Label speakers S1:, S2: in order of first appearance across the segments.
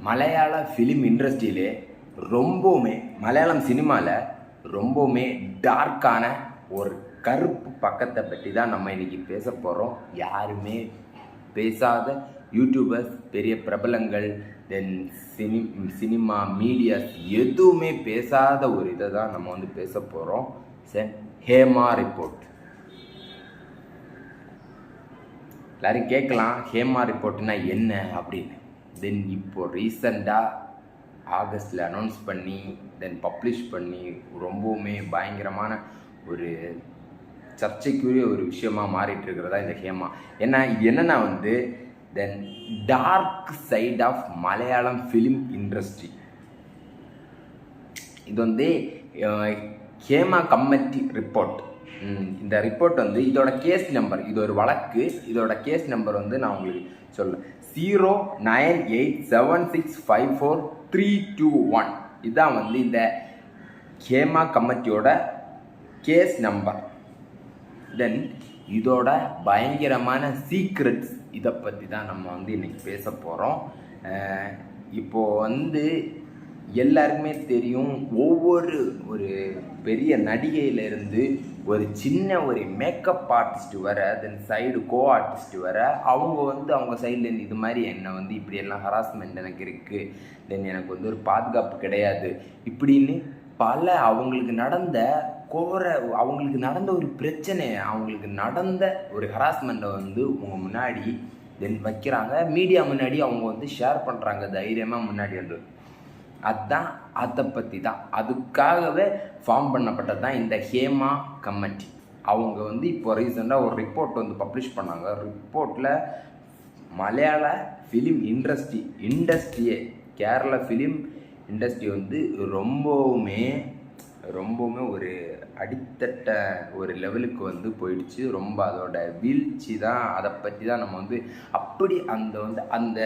S1: மலையாள ஃபிலிம் இண்டஸ்ட்ரியிலே ரொம்பவுமே மலையாளம் சினிமாவில் ரொம்பவுமே டார்க்கான ஒரு கருப்பு பக்கத்தை பற்றி தான் நம்ம இன்றைக்கி பேச போகிறோம். யாருமே பேசாத யூடியூபர்ஸ், பெரிய பிரபலங்கள், தென் சினிமா மீடியாஸ் எதுவுமே பேசாத ஒரு இதை தான் நம்ம பேச போகிறோம். ஹேமா ரிப்போர்ட். எல்லாரும் கேட்கலாம், ஹேமா ரிப்போர்ட்னா என்ன அப்படின்னு. தென் இப்போது ரீசண்டாக ஆகஸ்டில் அனௌன்ஸ் பண்ணி தென் பப்ளிஷ் பண்ணி ரொம்பவுமே பயங்கரமான ஒரு சர்ச்சைக்குரிய ஒரு விஷயமாக மாறிட்டு இருக்கிறதா இந்த ஹேமா. ஏன்னா இது என்னன்னா the dark side of Malayalam film industry. இது ஹேமா கமிட்டி ரிப்போர்ட். இந்த ரிப்போர்ட் இதோட கேஸ் நம்பர், இது ஒரு வழக்கு. இதோட கேஸ் நம்பர் நான் உங்களுக்கு சொல்ல 09876543321. இதுதான் இந்த ஹேமா கமிட்டியோட கேஸ் நம்பர். தென் இதோட பயங்கரமான சீக்ரெட்ஸ், இதை பற்றி தான் நம்ம இன்னைக்கு பேச போகிறோம். இப்போது எல்லாருக்குமே தெரியும், ஒவ்வொரு ஒரு பெரிய நடிகையிலேருந்து ஒரு சின்ன ஒரு மேக்கப் ஆர்டிஸ்ட் வர, தென் சைடு கோ ஆர்டிஸ்ட் வர, அவங்க அவங்க சைட்லேருந்து இது மாதிரி என்னை இப்படியெல்லாம் ஹராஸ்மெண்ட் எனக்கு இருக்குது, தென் எனக்கு ஒரு பாதுகாப்பு கிடையாது இப்படின்னு பல அவங்களுக்கு நடந்த அவங்களுக்கு நடந்த ஒரு பிரச்சனை, அவங்களுக்கு நடந்த ஒரு ஹராஸ்மெண்ட்டை உங்கள் முன்னாடி தென் வைக்கிறாங்க. மீடியா முன்னாடி அவங்க ஷேர் பண்ணுறாங்க தைரியமாக முன்னாடி அதுதான், அதை பற்றி தான், அதுக்காகவே ஃபார்ம் பண்ணப்பட்டது தான் இந்த ஹேமா கமிட்டி. அவங்க இப்போ ரீசெண்டாக ஒரு ரிப்போர்ட் பப்ளிஷ் பண்ணாங்க. ரிப்போர்ட்டில் மலையாள ஃபிலிம் இண்டஸ்ட்ரியே கேரளா ஃபிலிம் இண்டஸ்ட்ரி ரொம்பவுமே ஒரு அடித்தட்ட ஒரு லெவலுக்கு போயிடுச்சு. ரொம்ப அதோட வீழ்ச்சி தான், அதை பற்றி தான் நம்ம அப்படி அந்த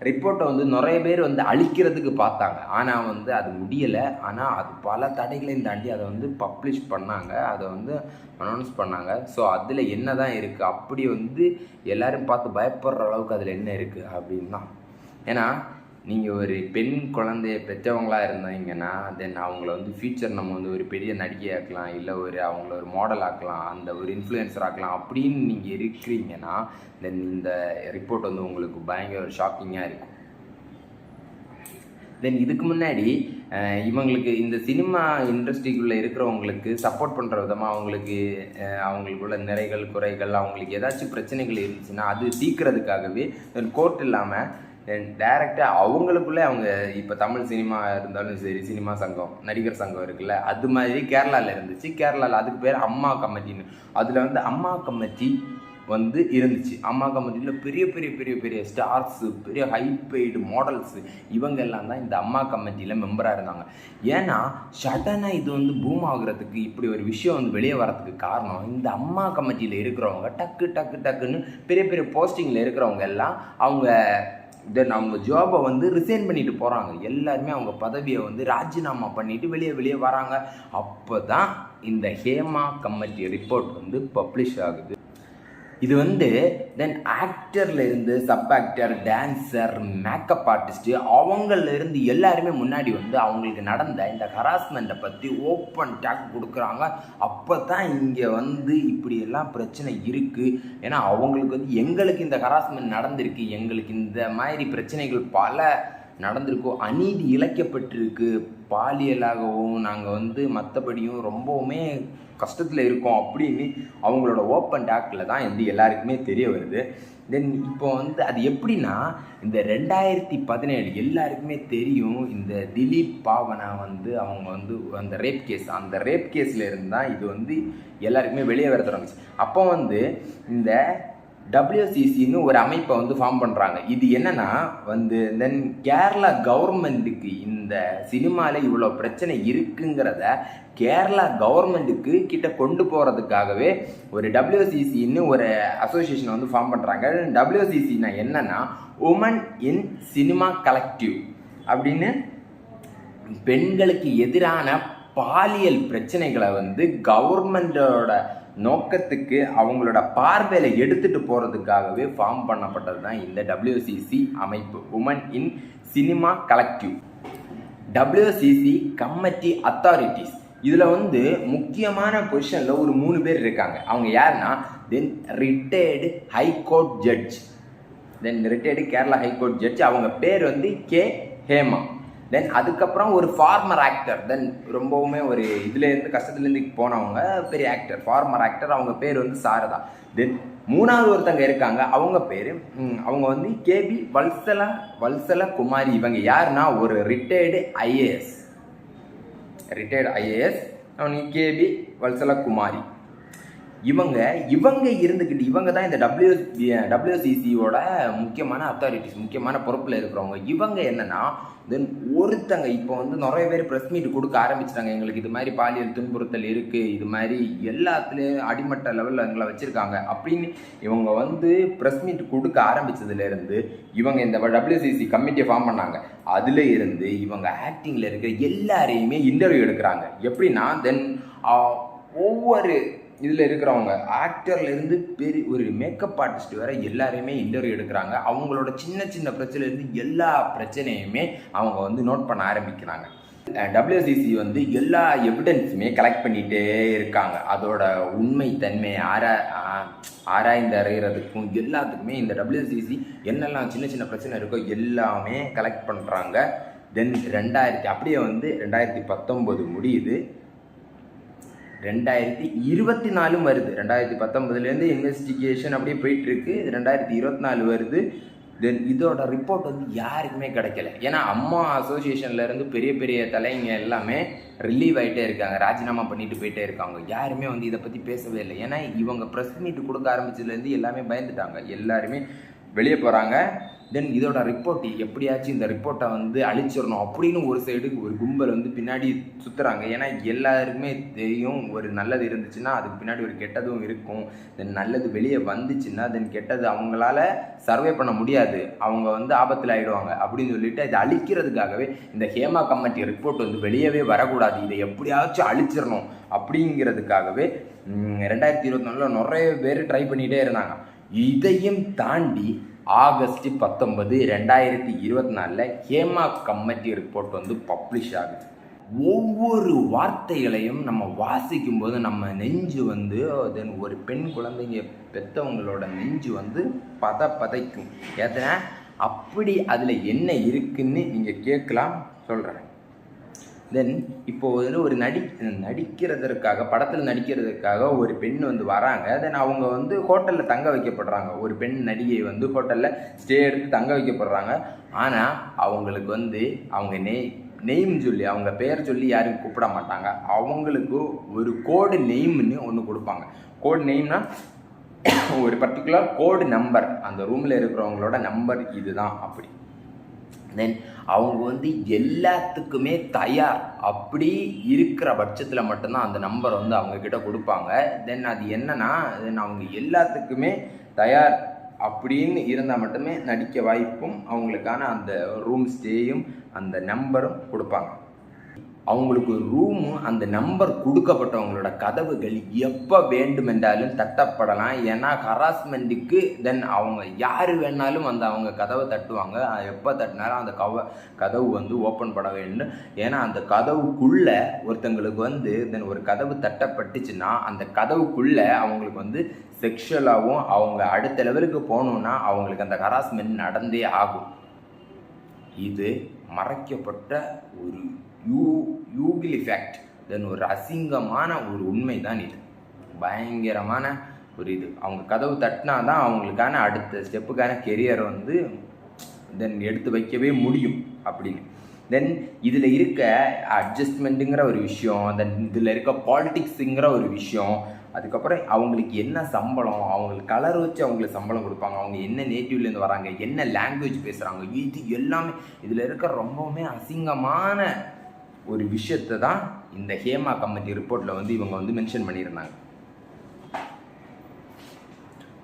S1: ரிப்போர்ட்டை நிறைய பேர் அழிக்கிறதுக்கு பார்த்தாங்க. ஆனால் அது முடியலை. ஆனால் அது பல தடைகளையும் தாண்டி அதை பப்ளிஷ் பண்ணாங்க, அதை அனௌன்ஸ் பண்ணாங்க. ஸோ அதில் என்ன தான் இருக்குது, அப்படி எல்லோரும் பார்த்து பயப்படுற அளவுக்கு அதில் என்ன இருக்குது அப்படின்னு தான். ஏன்னா நீங்கள் ஒரு பெண் குழந்தைய பெற்றவங்களாக இருந்தீங்கன்னா தென் அவங்கள ஃபியூச்சர் நம்ம ஒரு பெரிய நடிகை ஆக்கலாம், இல்லை அவங்கள ஒரு மாடல் ஆக்கலாம், அந்த ஒரு இன்ஃப்ளூயன்சர் ஆக்கலாம் அப்படின்னு நீங்கள் இருக்கிறீங்கன்னா தென் இந்த ரிப்போர்ட் உங்களுக்கு பயங்கர ஒரு ஷாக்கிங்காக இருக்கும். தென் இதுக்கு முன்னாடி இவங்களுக்கு இந்த சினிமா இண்டஸ்ட்ரிக்குள்ளே இருக்கிறவங்களுக்கு சப்போர்ட் பண்ணுற விதமாக அவங்களுக்குள்ள நிறைகள் குறைகள், அவங்களுக்கு ஏதாச்சும் பிரச்சனைகள் இருந்துச்சுன்னா அது தீர்க்கிறதுக்காகவே தென் கோர்ட் இல்லாமல் டைரெக்டாக அவங்களுக்குள்ளே அவங்க இப்போ தமிழ் சினிமா இருந்தாலும் சரி, சினிமா சங்கம், நடிகர் சங்கம் இருக்குல்ல, அது மாதிரி கேரளாவில் இருந்துச்சு. கேரளாவில் அதுக்கு பேர் அம்மா கமிட்டின்னு. அதில் அம்மா கமிட்டி இருந்துச்சு. அம்மா கமிட்டியில் பெரிய பெரிய பெரிய பெரிய ஸ்டார்ஸு, பெரிய ஹைபெய்டு மாடல்ஸு, இவங்க எல்லாம் தான் இந்த அம்மா கமிட்டியில் மெம்பராக இருந்தாங்க. ஏன்னா சடனாக இது பூம் ஆகுறதுக்கு, இப்படி ஒரு விஷயம் வெளியே வரதுக்கு காரணம் இந்த அம்மா கமிட்டியில் இருக்கிறவங்க டக்குன்னு பெரிய பெரிய போஸ்டிங்கில் இருக்கிறவங்க எல்லாம் தென் அவங்க ஜாபை ரிசைன் பண்ணிட்டு போகிறாங்க. எல்லாருமே அவங்க பதவியை ராஜினாமா பண்ணிட்டு வெளியே வராங்க. அப்போ தான் இந்த ஹேமா கமிட்டி ரிப்போர்ட் பப்ளிஷ் ஆகுது. இது தென் ஆக்டர்லேருந்து sub actor, dancer, makeup artist, அவங்கள்லேருந்து எல்லாருமே முன்னாடி அவங்களுக்கு நடந்த இந்த ஹராஸ்மெண்ட்டை பற்றி ஓப்பன் டாக் கொடுக்குறாங்க. அப்போ தான் இங்கே இப்படியெல்லாம் பிரச்சனை இருக்குது. ஏன்னா அவங்களுக்கு எங்களுக்கு இந்த ஹராஸ்மெண்ட் நடந்திருக்கு, எங்களுக்கு இந்த மாதிரி பிரச்சனைகள் பல நடந்திருக்கோ, அநீதி இழைக்கப்பட்டிருக்கு, பாலியலாகவும் நாங்கள் மற்றபடியும் ரொம்பவுமே கஷ்டத்தில் இருக்கோம் அப்படின்னு அவங்களோட ஓப்பன் டாக்கில் தான் எல்லாருக்குமே தெரிய வருது. தென் இப்போ அது எப்படின்னா, இந்த 2017 எல்லாருக்குமே தெரியும், இந்த திலீப் பாவனா அவங்க அந்த ரேப் கேஸில் இருந்தால் இது எல்லாருக்குமே வெளியே வர தொடங்குச்சு. அப்போ இந்த WCCன்னு ஒரு அமைப்பை ஃபார்ம் பண்ணுறாங்க. இது என்னன்னா தென் கேரளா கவர்மெண்ட்டுக்கு இந்த சினிமாவில் இவ்வளோ பிரச்சனை இருக்குங்கிறத கேரளா கவர்மெண்ட்டுக்கு கிட்ட கொண்டு போகிறதுக்காகவே ஒரு WCCன்னு ஒரு அசோசியேஷனை ஃபார்ம் பண்ணுறாங்க. WCCனா என்னன்னா உமன் இன் சினிமா கலெக்டிவ் அப்படின்னு பெண்களுக்கு எதிரான பாலியல் பிரச்சனைகளை கவர்மெண்டோட நோக்கத்துக்கு அவங்களோட பார்வையில எடுத்துட்டு போறதுக்காகவே ஃபார்ம் பண்ணப்பட்டது தான் இந்த WCC அமைப்பு, women in cinema collective. WCC committee authorities இதில் வந்து முக்கியமான பொசிஷனில் ஒரு 3 பேர் இருக்காங்க. அவங்க யாருன்னா, தென் ரிட்டையர்டு ஹைகோர்ட் ஜட்ஜ், தென் ரிட்டையர்டு கேரளா ஹைகோர்ட் ஜட்ஜ், அவங்க பேர் வந்து கே ஹேமா. தென் அதுக்கப்புறம் ஒரு ஃபார்மர் ஆக்டர், தென் ரொம்பவுமே ஒரு இதுலேருந்து கஷ்டத்துலேருந்து போனவங்க, பெரிய ஆக்டர், ஃபார்மர் ஆக்டர், அவங்க பேர் வந்து சாரதா. தென் 3வது ஒருத்தங்க இருக்காங்க, அவங்க பேர் அவங்க வந்து KB வல்சல குமாரி. இவங்க யாருன்னா ஒரு ரிட்டையர்டு IAS, அவனுக்கு KB வல்சல குமாரி. இவங்க இருந்துக்கிட்டு இவங்க தான் இந்த WCCயோட முக்கியமான அத்தாரிட்டிஸ், முக்கியமான பொறுப்பில் இருக்கிறவங்க. இவங்க என்னன்னா, தென் ஒருத்தங்க இப்போ வந்து நிறைய பேர் ப்ரெஸ் மீட் கொடுக்க ஆரம்பிச்சிட்டாங்க. எங்களுக்கு இது மாதிரி பாலியல் துன்புறுத்தல் இருக்குது, இது மாதிரி எல்லாத்துலேயும் அடிமட்ட லெவலில் எங்களை வச்சுருக்காங்க அப்படின்னு இவங்க வந்து ப்ரெஸ் மீட் கொடுக்க ஆரம்பித்ததுலேருந்து இவங்க இந்த WCC கமிட்டியை ஃபார்ம் பண்ணாங்க. அதில் இருந்து இவங்க ஆக்டிங்கில் இருக்கிற எல்லாரையுமே இன்டர்வியூ எடுக்கிறாங்க. எப்படின்னா, தென் ஒவ்வொரு இதில் இருக்கிறவங்க ஆக்டர்லேருந்து பெரிய ஒரு மேக்கப் ஆர்டிஸ்ட் வேறு எல்லாரையுமே இன்டர்வியூ எடுக்கிறாங்க. அவங்களோட சின்ன சின்ன பிரச்சனைலேருந்து எல்லா பிரச்சனையுமே அவங்க வந்து நோட் பண்ண ஆரம்பிக்கிறாங்க. WCC வந்து எல்லா எவிடன்ஸுமே கலெக்ட் பண்ணிகிட்டே இருக்காங்க. அதோட உண்மை தன்மை ஆராய்ந்து அறிகிறதுக்கும் எல்லாத்துக்குமே இந்த WCC என்னெல்லாம் சின்ன சின்ன பிரச்சனை இருக்கோ எல்லாமே கலெக்ட் பண்ணுறாங்க. தென் அப்படியே வந்து 2019 முடியுது, 2024 வருது. 2019லேருந்து இன்வெஸ்டிகேஷன் அப்படியே போயிட்டுருக்கு, 2024 வருது. தென் இதோட ரிப்போர்ட் வந்து யாருக்குமே கிடைக்கல. ஏன்னா அம்மா அசோசியேஷன்லேருந்து பெரிய பெரிய தலைங்க எல்லாமே ரிலீவ் ஆகிட்டே இருக்காங்க, ராஜினாமா பண்ணிட்டு போயிட்டே இருக்காங்க. யாருமே வந்து இதை பற்றி பேசவே இல்லை. ஏன்னா இவங்க ப்ரெஸ் மீட் கொடுக்க ஆரம்பிச்சதுலேருந்து எல்லாமே பயந்துட்டாங்க, எல்லாருமே வெளியே போகிறாங்க. தென் இதோட ரிப்போர்ட் எப்படியாச்சும் இந்த ரிப்போர்ட்டை வந்து அழிச்சிடணும் அப்படின்னு ஒரு சைடுக்கு ஒரு கும்பல் வந்து பின்னாடி சுற்றுறாங்க. ஏன்னா எல்லாருக்குமே தெரியும், ஒரு நல்லது இருந்துச்சுன்னா அதுக்கு பின்னாடி ஒரு கெட்டதும் இருக்கும். தென் நல்லது வெளியே வந்துச்சுன்னா தென் கெட்டது அவங்களால சர்வே பண்ண முடியாது, அவங்க வந்து ஆபத்தில் ஆகிடுவாங்க அப்படின்னு சொல்லிட்டு இதை அழிக்கிறதுக்காகவே இந்த ஹேமா கமிட்டி ரிப்போர்ட் வந்து வெளியவே வரக்கூடாது, இதை எப்படியாச்சும் அழிச்சிடணும் அப்படிங்கிறதுக்காகவே 2024 நிறைய பேர் ட்ரை பண்ணிகிட்டே இருந்தாங்க. இதையும் தாண்டி ஆகஸ்ட் 19, 2024 ஹேமா கமிட்டி ரிப்போர்ட் வந்து பப்ளிஷ் ஆகுது. ஒவ்வொரு வார்த்தைகளையும் நம்ம வாசிக்கும் போது நம்ம நெஞ்சு வந்து தென் ஒரு பெண் குழந்தைங்க பெற்றவங்களோட நெஞ்சு வந்து பதைக்கும். ஏன்னா அப்படி அதில் என்ன இருக்குன்னு நீங்கள் கேட்கலாம், சொல்கிறேன். தென் இப்போ வந்து ஒரு நடிக்கிறதற்காக, படத்தில் நடிக்கிறதுக்காக ஒரு பெண் வந்து வராங்க. தென் அவங்க வந்து ஹோட்டலில் தங்க வைக்கப்படுறாங்க. ஒரு பெண் நடிகை வந்து ஹோட்டலில் ஸ்டே எடுத்து தங்க வைக்கப்படுறாங்க. ஆனால் அவங்களுக்கு வந்து அவங்க நெய்ம் சொல்லி, அவங்க பேர் சொல்லி யாரும் கூப்பிட மாட்டாங்க. அவங்களுக்கு ஒரு கோடு நெய்ம்னு ஒன்று கொடுப்பாங்க. கோடு நெய்ம்னா ஒரு பர்டிகுலர் கோடு நம்பர், அந்த ரூமில் இருக்கிறவங்களோட நம்பர் இதுதான் அப்படி. தென் அவங்க வந்து எல்லாத்துக்குமே தயார் அப்படி இருக்கிற பட்சத்தில் மட்டும்தான் அந்த நம்பர் வந்து அவங்கக்கிட்ட கொடுப்பாங்க. தென் அது என்னன்னா, தென் அவங்க எல்லாத்துக்குமே தயார் அப்படின்னு இருந்தால் மட்டுமே நடிக்க வாய்ப்பும், அவங்களுக்கான அந்த ரூம் ஸ்டேயும் அந்த நம்பரும் கொடுப்பாங்க. அவங்களுக்கு ரூமு அந்த நம்பர் கொடுக்கப்பட்டவங்களோட கதவுகள் எப்போ வேண்டுமென்றாலும் தட்டப்படலாம். ஏன்னா ஹராஸ்மெண்ட்டுக்கு தென் அவங்க யார் வேணாலும் வந்து அவங்க கதவை தட்டுவாங்க. எப்போ தட்டினாலும் அந்த கதவு வந்து ஓப்பன் பண்ண வேண்டும். ஏன்னா அந்த கதவுக்குள்ளே ஒருத்தங்களுக்கு வந்து தென் ஒரு கதவு தட்டப்பட்டுச்சுன்னா அந்த கதவுக்குள்ளே அவங்களுக்கு வந்து செக்ஷுவலாகவும் அவங்க அடுத்த லெவலுக்கு போகணுன்னா அவங்களுக்கு அந்த ஹராஸ்மெண்ட் நடந்தே ஆகும். இது மறைக்கப்பட்ட ஒரு யூகிலி ஃபேக்ட், தென் ஒரு அசிங்கமான ஒரு உண்மை தான் இது. பயங்கரமான ஒரு இது. அவங்க கதவு தட்டினா தான் அவங்களுக்கான அடுத்த ஸ்டெப்புக்கான கெரியர் வந்து தென் எடுத்து வைக்கவே முடியும் அப்படின்னு. தென் இதில் இருக்க அட்ஜஸ்ட்மெண்ட்டுங்கிற ஒரு விஷயம், தென் இதில் இருக்க பாலிட்டிக்ஸுங்கிற ஒரு விஷயம், அதுக்கப்புறம் அவங்களுக்கு என்ன சம்பளம், அவங்களுக்கு கலர் வச்சு அவங்களுக்கு சம்பளம் கொடுப்பாங்க, அவங்க என்ன நேட்டிவ்லேருந்து வராங்க, என்ன லாங்குவேஜ் பேசுகிறாங்க, இது எல்லாமே இதில் இருக்க ரொம்பவுமே அசிங்கமான ஒரு விஷயத்தை தான் இந்த ஹேமா கமிட்டி ரிப்போர்ட்டில் வந்து இவங்க வந்து மென்ஷன் பண்ணியிருந்தாங்க.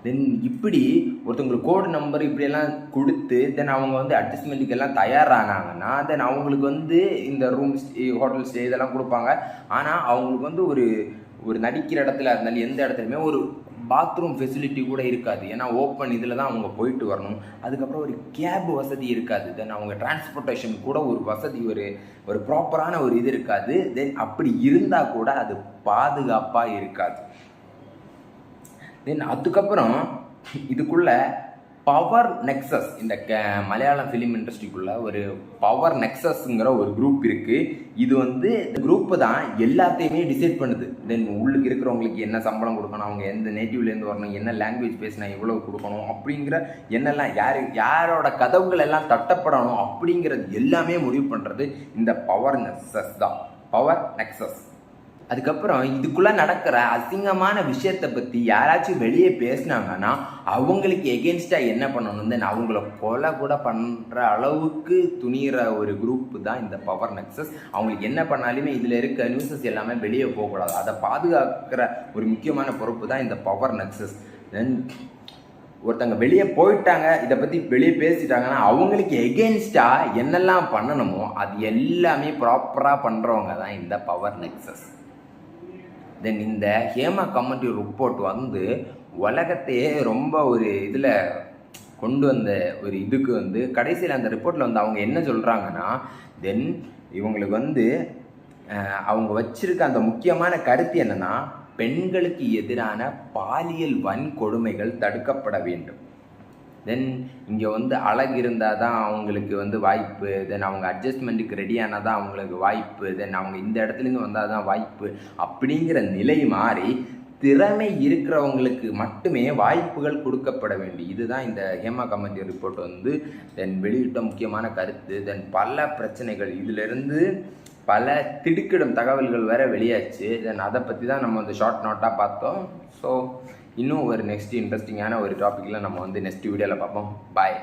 S1: தென் இப்படி ஒருத்தவங்களுக்கு கோடு நம்பர் இப்படியெல்லாம் கொடுத்து தென் அவங்க வந்து அட்ஜஸ்ட்மெண்ட்டுக்கெல்லாம் தயாரானாங்கன்னா தென் அவங்களுக்கு வந்து இந்த ரூம் ஸ்டே, ஹோட்டல் ஸ்டே இதெல்லாம் கொடுப்பாங்க. ஆனால் அவங்களுக்கு வந்து ஒரு நடிக்கிற இடத்துல இருந்தாலும் எந்த இடத்துலையுமே ஒரு பாத்ரூம் ஃபெசிலிட்டி கூட இருக்காது. ஏன்னா ஓப்பன் இதில் தான் அவங்க போயிட்டு வரணும். அதுக்கப்புறம் ஒரு கேப் வசதி இருக்காது. தென் அவங்க டிரான்ஸ்போர்ட்டேஷன் கூட ஒரு வசதி ஒரு ப்ராப்பரான ஒரு இது இருக்காது. தென் அப்படி இருந்தால் கூட அது பாதுகாப்பாக இருக்காது. தென் அதுக்கப்புறம் இதுக்குள்ள பவர் நெக்ஸஸ், இந்த மலையாளம் ஃபிலிம் இண்டஸ்ட்ரிக்குள்ள ஒரு பவர் நெக்ஸஸ்ங்கிற ஒரு குரூப் இருக்குது. இது இந்த குரூப்பு தான் எல்லாத்தையுமே டிசைட் பண்ணுது. தென் உள்ளுக்கு இருக்கிறவங்களுக்கு என்ன சம்பளம் கொடுக்கணும், அவங்க எந்த நேட்டிவ்லேருந்து வரணும், என்ன லாங்குவேஜ் பேசினா எவ்வளோ கொடுக்கணும் அப்படிங்கிற என்னெல்லாம் யாரோட கதவுகள் எல்லாம் தட்டப்படணும் அப்படிங்கிறது எல்லாமே முடிவு பண்ணுறது இந்த பவர் நெக்ஸஸ் தான், பவர் நெக்ஸஸ். அதுக்கப்புறம் இதுக்குள்ளே நடக்கிற அசிங்கமான விஷயத்தை பற்றி யாராச்சும் வெளியே பேசினாங்கன்னா அவங்களுக்கு எகென்ஸ்டாக என்ன பண்ணணும், தென் அவங்கள கொலை கூட பண்ணுற அளவுக்கு துணிகிற ஒரு குரூப்பு தான் இந்த பவர் நெக்ஸஸ். அவங்களுக்கு என்ன பண்ணாலுமே இதில் இருக்க நியூஸஸ் எல்லாமே வெளியே போகக்கூடாது. அதை பாதுகாக்கிற ஒரு முக்கியமான பொறுப்பு தான் இந்த பவர் நெக்ஸஸ். தென் ஒருத்தங்க வெளியே போயிட்டாங்க, இதை பற்றி வெளியே பேசிட்டாங்கன்னா அவங்களுக்கு எகென்ஸ்டாக என்னெல்லாம் பண்ணணுமோ அது எல்லாமே ப்ராப்பராக பண்ணுறவங்க தான் இந்த பவர் நெக்ஸஸ். தென் இந்த ஹேமா கமிட்டி ரிப்போர்ட் உலகத்தையே ரொம்ப ஒரு இதில் கொண்டு வந்த ஒரு இதுக்கு கடைசியில் அந்த ரிப்போர்ட்டில் அவங்க என்ன சொல்கிறாங்கன்னா, தென் இவங்களுக்கு அவங்க வச்சிருக்க அந்த முக்கியமான கருத்து என்னன்னா, பெண்களுக்கு எதிரான பாலியல் வன்கொடுமைகள் தடுக்கப்பட வேண்டும். தென் இங்கே அழகு இருந்தால் தான் அவங்களுக்கு வாய்ப்பு, தென் அவங்க அட்ஜஸ்ட்மெண்ட்டுக்கு ரெடியானால் தான் அவங்களுக்கு வாய்ப்பு, தென் அவங்க இந்த இடத்துலேருந்து வந்தால் தான் வாய்ப்பு அப்படிங்கிற நிலை மாறி திறமை இருக்கிறவங்களுக்கு மட்டுமே வாய்ப்புகள் கொடுக்கப்பட வேண்டும். இதுதான் இந்த ஹேமா கமிட்டி ரிப்போர்ட் தென் வெளியிட்ட முக்கியமான கருத்து. தென் பல பிரச்சனைகள் இதிலிருந்து பல திடுக்கிடும் தகவல்கள் வேற வெளியாச்சு. தென் அதை பற்றி தான் நம்ம ஷார்ட் நோட்டாக பார்த்தோம். ஸோ இன்னும் ஒரு நெக்ஸ்ட் இன்ட்ரெஸ்டிங்கான ஒரு டாப்பிக்கில் நம்ம நெக்ஸ்ட் வீடியோவில் பார்ப்போம். பாய்.